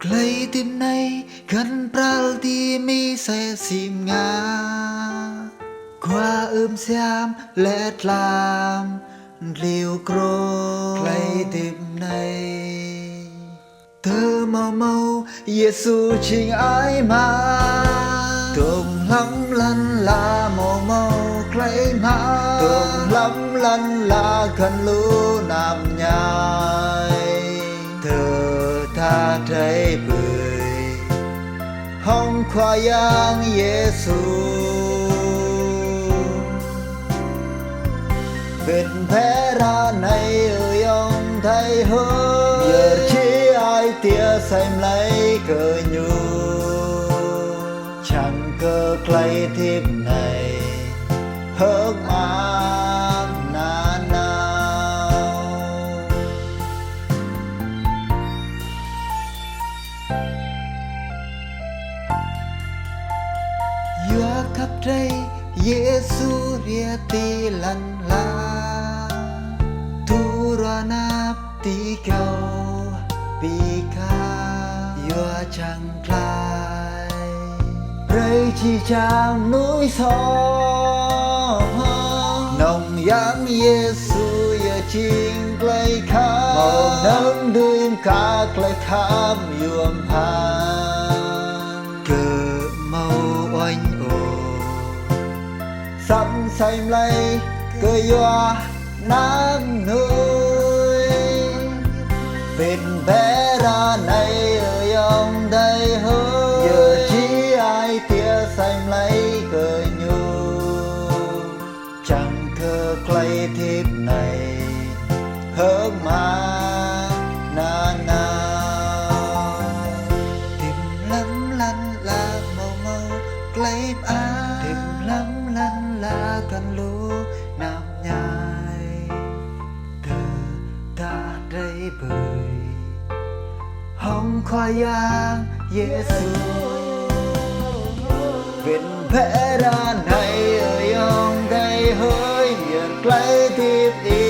Clay tim này gần pral ti mi sẽ sim ngà qua xem lét làm liều cro Clay tim này thơ màu màu Giêsu chính ai mà tôm lắm lăn là màu màu Clay mà tôm lắm lăn là gần lũ nằm nhai thơ tha trái bưởi hong khoa yang Giêsu Việt thế ra này ơi ông thầy hơi giờ chỉ ai tia xem lấy cờ nhu chẳng cơ clay thêm này hớt mang na nào Dua khắp đây Giêsu ria ti lăn la tu ra nắp ti cầu bi ca Dua chẳng lại rơi chi trang núi sông nồng yang Giêsu giờ chính clay khám màu nắng đêm cả clay khám yuam han cờ màu oanh ồ sắm xanh lấy cơ yoa nắng nuôi Việt bé ra này ở ông đây hơi giờ chỉ ai tia xanh lấy cơ nhu chẳng cơ clay thiếp này hớt mà na nào tìm lắm lăn là màu màu clay á tìm lắm lăn là cần lũ nằm nhai từ ta đây bưởi hong khoa yang Giêsu Việt vẽ ra này ơi ông đây hơi nhiệt lấy tiếp đi